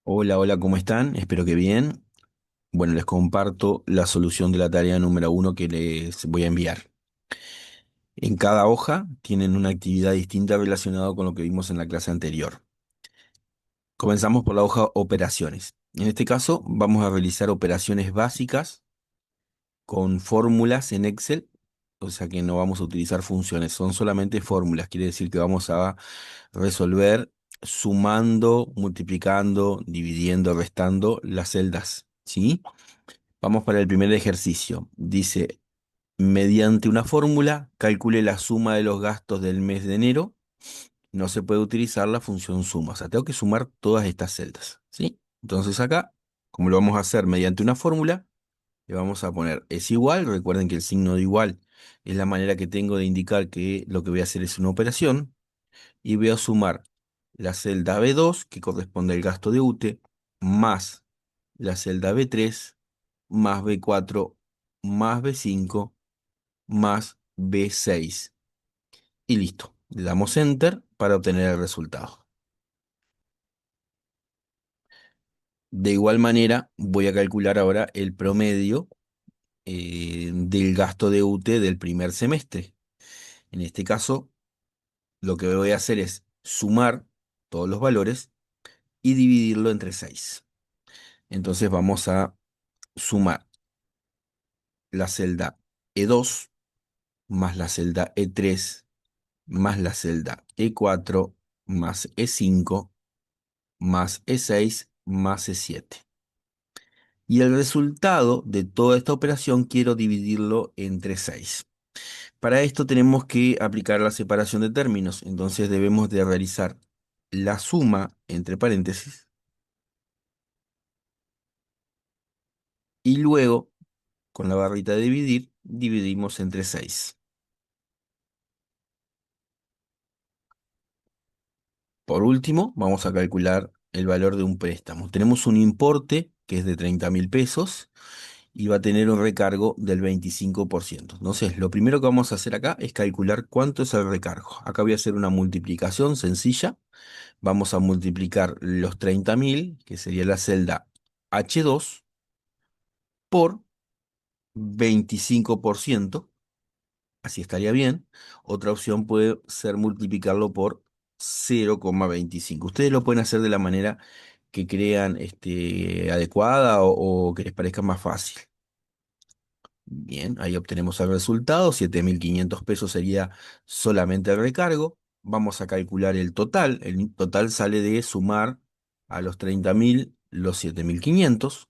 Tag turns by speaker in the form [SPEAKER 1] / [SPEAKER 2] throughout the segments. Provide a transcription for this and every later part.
[SPEAKER 1] Hola, hola, ¿cómo están? Espero que bien. Bueno, les comparto la solución de la tarea número uno que les voy a enviar. En cada hoja tienen una actividad distinta relacionada con lo que vimos en la clase anterior. Comenzamos por la hoja operaciones. En este caso, vamos a realizar operaciones básicas con fórmulas en Excel, o sea que no vamos a utilizar funciones, son solamente fórmulas. Quiere decir que vamos a resolver sumando, multiplicando, dividiendo, restando las celdas, ¿sí? Vamos para el primer ejercicio. Dice, mediante una fórmula, calcule la suma de los gastos del mes de enero. No se puede utilizar la función suma. O sea, tengo que sumar todas estas celdas, ¿sí? Entonces acá, como lo vamos a hacer mediante una fórmula, le vamos a poner es igual. Recuerden que el signo de igual es la manera que tengo de indicar que lo que voy a hacer es una operación. Y voy a sumar la celda B2, que corresponde al gasto de UTE, más la celda B3 más B4, más B5, más B6. Y listo. Le damos Enter para obtener el resultado. De igual manera, voy a calcular ahora el promedio del gasto de UTE del primer semestre. En este caso, lo que voy a hacer es sumar todos los valores y dividirlo entre 6. Entonces vamos a sumar la celda E2 más la celda E3 más la celda E4 más E5 más E6 más E7. Y el resultado de toda esta operación quiero dividirlo entre 6. Para esto tenemos que aplicar la separación de términos. Entonces debemos de realizar la suma entre paréntesis y luego con la barrita de dividir dividimos entre 6. Por último, vamos a calcular el valor de un préstamo. Tenemos un importe que es de 30.000 pesos y va a tener un recargo del 25%. Entonces, lo primero que vamos a hacer acá es calcular cuánto es el recargo. Acá voy a hacer una multiplicación sencilla. Vamos a multiplicar los 30.000, que sería la celda H2, por 25%. Así estaría bien. Otra opción puede ser multiplicarlo por 0,25. Ustedes lo pueden hacer de la manera que crean adecuada o que les parezca más fácil. Bien, ahí obtenemos el resultado. 7.500 pesos sería solamente el recargo. Vamos a calcular el total. El total sale de sumar a los 30.000 los 7.500.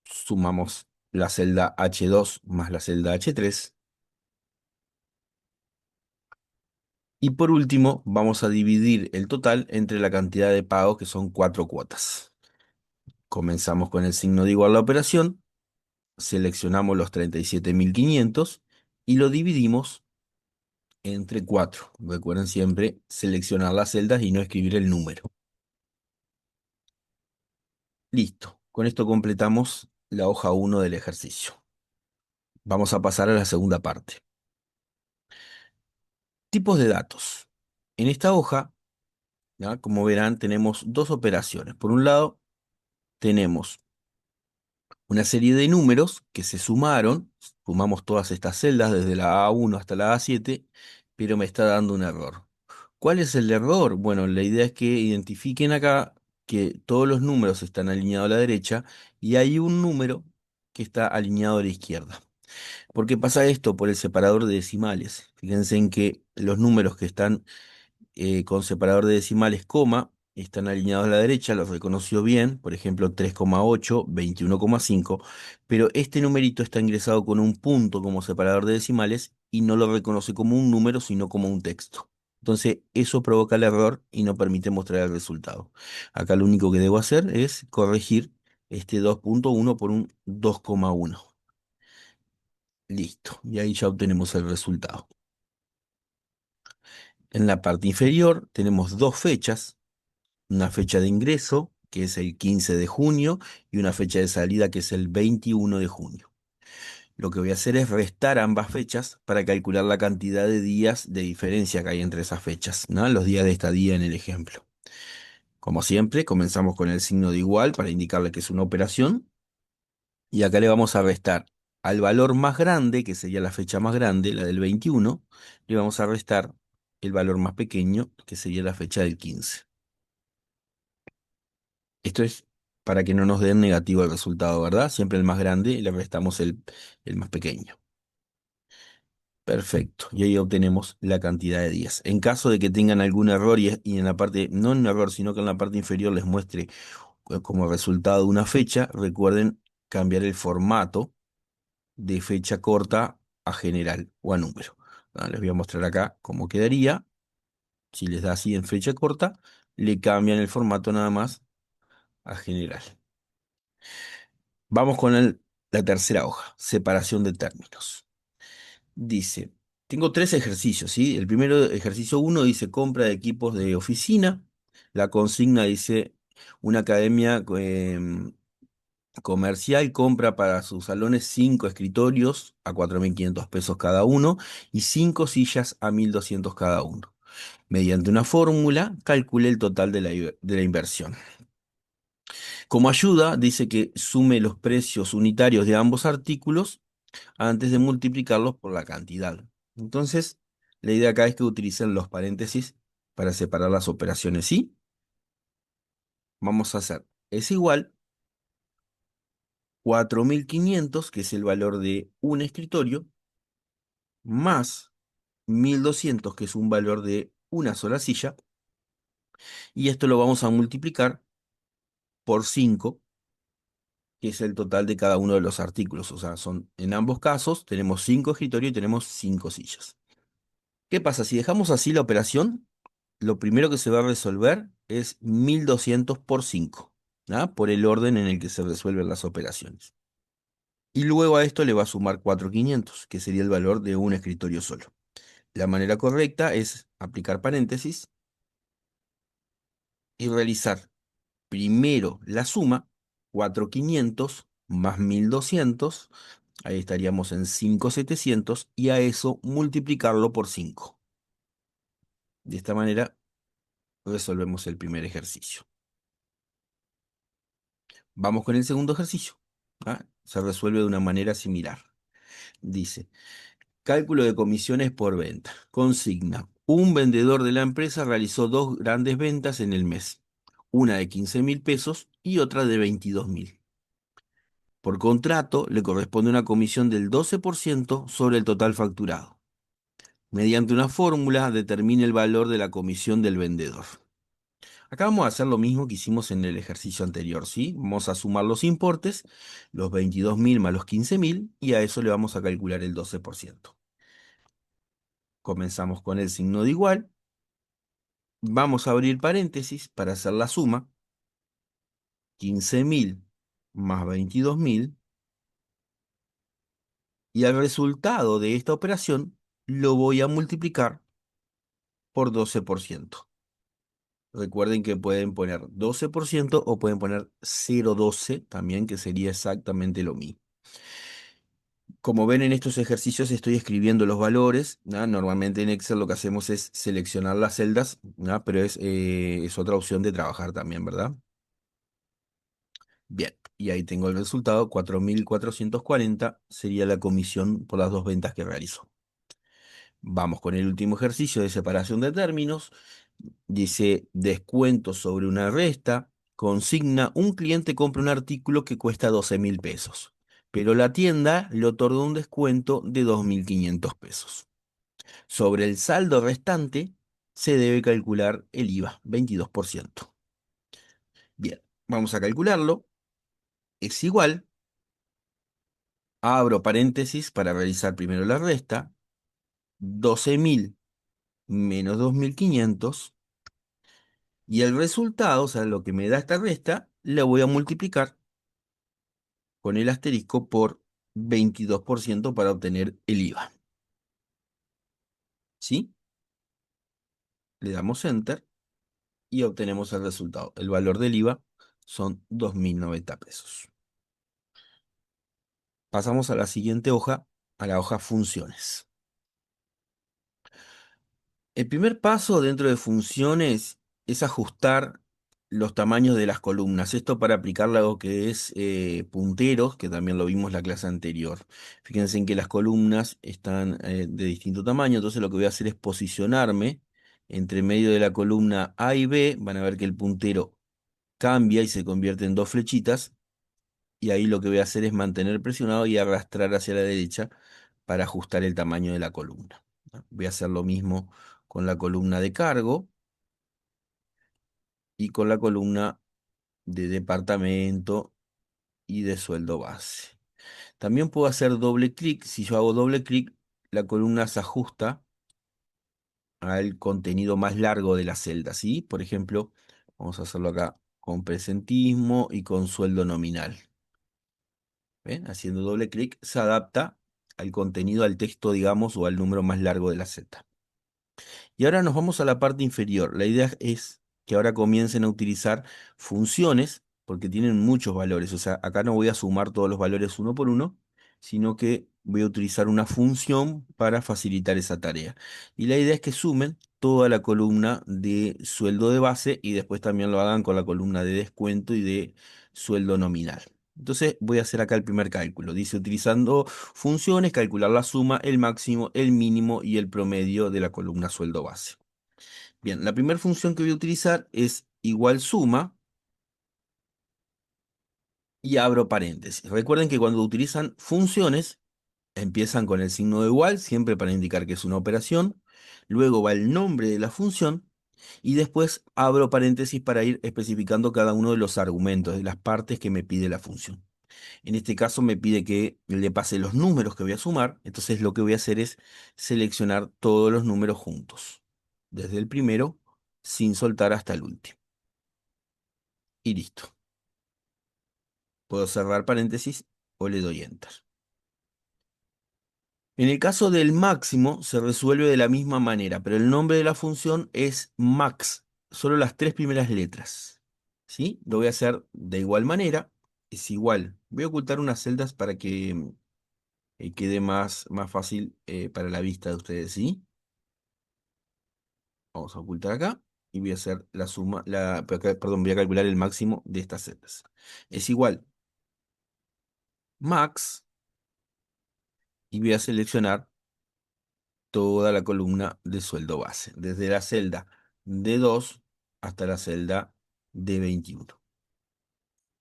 [SPEAKER 1] Sumamos la celda H2 más la celda H3. Y por último, vamos a dividir el total entre la cantidad de pagos, que son 4 cuotas. Comenzamos con el signo de igual la operación, seleccionamos los 37.500 y lo dividimos entre 4. Recuerden siempre seleccionar las celdas y no escribir el número. Listo. Con esto completamos la hoja 1 del ejercicio. Vamos a pasar a la segunda parte. Tipos de datos. En esta hoja, ¿ya? Como verán, tenemos dos operaciones. Por un lado, tenemos una serie de números que se sumaron. Sumamos todas estas celdas desde la A1 hasta la A7, pero me está dando un error. ¿Cuál es el error? Bueno, la idea es que identifiquen acá que todos los números están alineados a la derecha y hay un número que está alineado a la izquierda. ¿Por qué pasa esto? Por el separador de decimales. Fíjense en que los números que están con separador de decimales, coma, están alineados a la derecha, los reconoció bien, por ejemplo 3,8, 21,5, pero este numerito está ingresado con un punto como separador de decimales y no lo reconoce como un número, sino como un texto. Entonces, eso provoca el error y no permite mostrar el resultado. Acá lo único que debo hacer es corregir este 2,1 por un 2,1. Listo, y ahí ya obtenemos el resultado. En la parte inferior tenemos dos fechas, una fecha de ingreso, que es el 15 de junio, y una fecha de salida, que es el 21 de junio. Lo que voy a hacer es restar ambas fechas para calcular la cantidad de días de diferencia que hay entre esas fechas, ¿no? Los días de estadía en el ejemplo. Como siempre, comenzamos con el signo de igual para indicarle que es una operación. Y acá le vamos a restar al valor más grande, que sería la fecha más grande, la del 21, le vamos a restar el valor más pequeño, que sería la fecha del 15. Esto es para que no nos den negativo el resultado, ¿verdad? Siempre el más grande le restamos el más pequeño. Perfecto. Y ahí obtenemos la cantidad de días. En caso de que tengan algún error y en la parte, no en un error, sino que en la parte inferior les muestre como resultado una fecha, recuerden cambiar el formato de fecha corta a general o a número. Les voy a mostrar acá cómo quedaría. Si les da así en fecha corta, le cambian el formato nada más a general. Vamos con la tercera hoja, separación de términos. Dice, tengo tres ejercicios, ¿sí? El primero, ejercicio uno, dice compra de equipos de oficina. La consigna dice una academia comercial compra para sus salones 5 escritorios a 4.500 pesos cada uno y 5 sillas a 1.200 cada uno. Mediante una fórmula, calcule el total de la inversión. Como ayuda, dice que sume los precios unitarios de ambos artículos antes de multiplicarlos por la cantidad. Entonces, la idea acá es que utilicen los paréntesis para separar las operaciones. ¿Sí? Vamos a hacer, es igual 4.500, que es el valor de un escritorio, más 1.200, que es un valor de una sola silla, y esto lo vamos a multiplicar por 5, que es el total de cada uno de los artículos. O sea, son en ambos casos tenemos 5 escritorios y tenemos 5 sillas. ¿Qué pasa? Si dejamos así la operación, lo primero que se va a resolver es 1.200 por 5, ¿ah? Por el orden en el que se resuelven las operaciones. Y luego a esto le va a sumar 4.500, que sería el valor de un escritorio solo. La manera correcta es aplicar paréntesis y realizar primero la suma, 4.500 más 1.200, ahí estaríamos en 5.700, y a eso multiplicarlo por 5. De esta manera resolvemos el primer ejercicio. Vamos con el segundo ejercicio. ¿Ah? Se resuelve de una manera similar. Dice, cálculo de comisiones por venta. Consigna. Un vendedor de la empresa realizó dos grandes ventas en el mes, una de 15.000 pesos y otra de 22.000. Por contrato, le corresponde una comisión del 12% sobre el total facturado. Mediante una fórmula, determine el valor de la comisión del vendedor. Acá vamos a hacer lo mismo que hicimos en el ejercicio anterior, ¿sí? Vamos a sumar los importes, los 22.000 más los 15.000, y a eso le vamos a calcular el 12%. Comenzamos con el signo de igual. Vamos a abrir paréntesis para hacer la suma. 15.000 más 22.000. Y el resultado de esta operación lo voy a multiplicar por 12%. Recuerden que pueden poner 12% o pueden poner 0,12 también, que sería exactamente lo mismo. Como ven en estos ejercicios estoy escribiendo los valores, ¿no? Normalmente en Excel lo que hacemos es seleccionar las celdas, ¿no? Pero es otra opción de trabajar también, ¿verdad? Bien, y ahí tengo el resultado, 4.440 sería la comisión por las dos ventas que realizó. Vamos con el último ejercicio de separación de términos. Dice descuento sobre una resta. Consigna, un cliente compra un artículo que cuesta 12.000 pesos, pero la tienda le otorga un descuento de 2.500 pesos. Sobre el saldo restante se debe calcular el IVA, 22%. Bien, vamos a calcularlo. Es igual, abro paréntesis para realizar primero la resta, 12.000 menos 2.500, y el resultado, o sea, lo que me da esta resta, la voy a multiplicar con el asterisco por 22% para obtener el IVA. ¿Sí? Le damos Enter y obtenemos el resultado. El valor del IVA son 2.090 pesos. Pasamos a la siguiente hoja, a la hoja funciones. El primer paso dentro de funciones es ajustar los tamaños de las columnas. Esto para aplicar algo que es punteros, que también lo vimos la clase anterior. Fíjense en que las columnas están de distinto tamaño, entonces lo que voy a hacer es posicionarme entre medio de la columna A y B. Van a ver que el puntero cambia y se convierte en dos flechitas, y ahí lo que voy a hacer es mantener presionado y arrastrar hacia la derecha para ajustar el tamaño de la columna. ¿No? Voy a hacer lo mismo con la columna de cargo y con la columna de departamento y de sueldo base. También puedo hacer doble clic. Si yo hago doble clic, la columna se ajusta al contenido más largo de la celda, ¿sí? Por ejemplo, vamos a hacerlo acá con presentismo y con sueldo nominal. ¿Ven? Haciendo doble clic se adapta al contenido, al texto, digamos, o al número más largo de la celda. Y ahora nos vamos a la parte inferior. La idea es que ahora comiencen a utilizar funciones, porque tienen muchos valores. O sea, acá no voy a sumar todos los valores uno por uno, sino que voy a utilizar una función para facilitar esa tarea. Y la idea es que sumen toda la columna de sueldo de base y después también lo hagan con la columna de descuento y de sueldo nominal. Entonces voy a hacer acá el primer cálculo. Dice, utilizando funciones, calcular la suma, el máximo, el mínimo y el promedio de la columna sueldo base. Bien, la primera función que voy a utilizar es igual suma y abro paréntesis. Recuerden que cuando utilizan funciones, empiezan con el signo de igual, siempre para indicar que es una operación. Luego va el nombre de la función y después abro paréntesis para ir especificando cada uno de los argumentos, de las partes que me pide la función. En este caso me pide que le pase los números que voy a sumar, entonces lo que voy a hacer es seleccionar todos los números juntos, desde el primero sin soltar hasta el último. Y listo. Puedo cerrar paréntesis o le doy enter. En el caso del máximo se resuelve de la misma manera, pero el nombre de la función es max, solo las tres primeras letras. ¿Sí? Lo voy a hacer de igual manera, es igual. Voy a ocultar unas celdas para que quede más fácil para la vista de ustedes, ¿sí? Vamos a ocultar acá y voy a hacer la suma, perdón, voy a calcular el máximo de estas celdas. Es igual max y voy a seleccionar toda la columna de sueldo base, desde la celda D2 hasta la celda D21.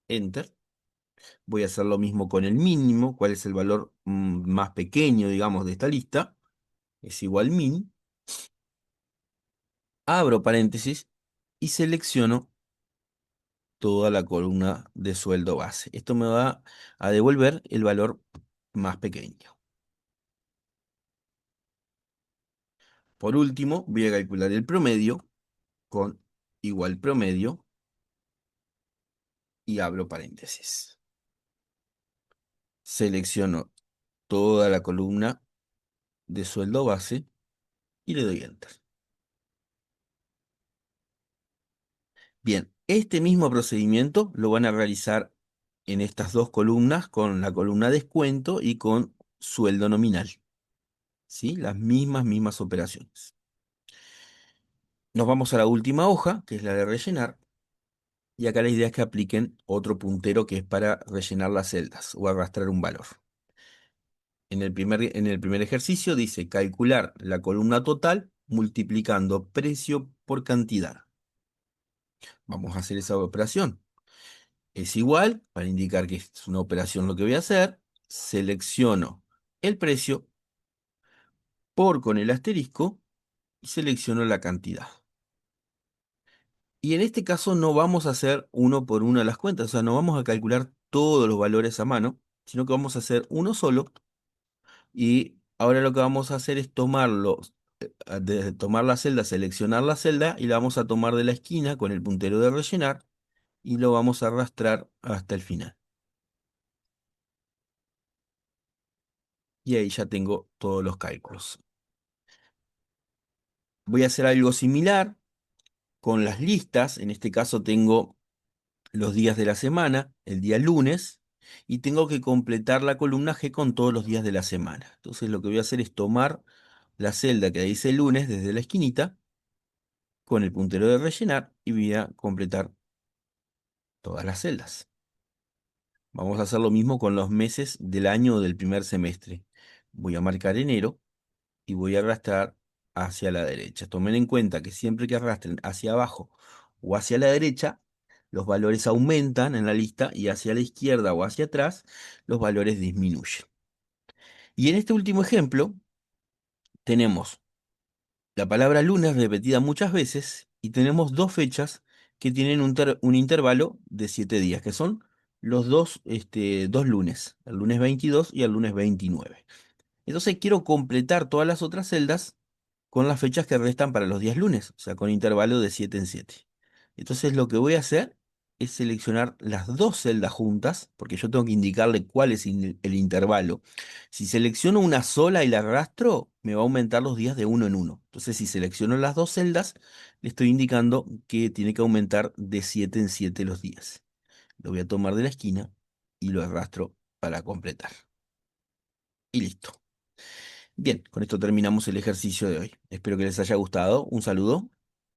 [SPEAKER 1] Enter. Voy a hacer lo mismo con el mínimo, cuál es el valor más pequeño, digamos, de esta lista. Es igual min. Abro paréntesis y selecciono toda la columna de sueldo base. Esto me va a devolver el valor más pequeño. Por último, voy a calcular el promedio con igual promedio y abro paréntesis. Selecciono toda la columna de sueldo base y le doy enter. Bien, este mismo procedimiento lo van a realizar en estas dos columnas con la columna descuento y con sueldo nominal. ¿Sí? Las mismas operaciones. Nos vamos a la última hoja, que es la de rellenar, y acá la idea es que apliquen otro puntero que es para rellenar las celdas o arrastrar un valor. En el primer ejercicio dice calcular la columna total multiplicando precio por cantidad. Vamos a hacer esa operación. Es igual, para indicar que es una operación lo que voy a hacer, selecciono el precio por con el asterisco y selecciono la cantidad. Y en este caso no vamos a hacer uno por uno las cuentas, o sea, no vamos a calcular todos los valores a mano, sino que vamos a hacer uno solo. Y ahora lo que vamos a hacer es tomar la celda, seleccionar la celda y la vamos a tomar de la esquina con el puntero de rellenar y lo vamos a arrastrar hasta el final. Y ahí ya tengo todos los cálculos. Voy a hacer algo similar con las listas. En este caso tengo los días de la semana, el día lunes, y tengo que completar la columna G con todos los días de la semana. Entonces lo que voy a hacer es tomar la celda que dice lunes desde la esquinita con el puntero de rellenar y voy a completar todas las celdas. Vamos a hacer lo mismo con los meses del año del primer semestre. Voy a marcar enero y voy a arrastrar hacia la derecha. Tomen en cuenta que siempre que arrastren hacia abajo o hacia la derecha, los valores aumentan en la lista y hacia la izquierda o hacia atrás, los valores disminuyen. Y en este último ejemplo, tenemos la palabra lunes repetida muchas veces y tenemos dos fechas que tienen un intervalo de 7 días, que son los dos lunes, el lunes 22 y el lunes 29. Entonces quiero completar todas las otras celdas con las fechas que restan para los días lunes, o sea, con intervalo de 7 en 7. Entonces lo que voy a hacer es seleccionar las dos celdas juntas, porque yo tengo que indicarle cuál es el intervalo. Si selecciono una sola y la arrastro, me va a aumentar los días de uno en uno. Entonces, si selecciono las dos celdas, le estoy indicando que tiene que aumentar de 7 en 7 los días. Lo voy a tomar de la esquina y lo arrastro para completar. Y listo. Bien, con esto terminamos el ejercicio de hoy. Espero que les haya gustado. Un saludo.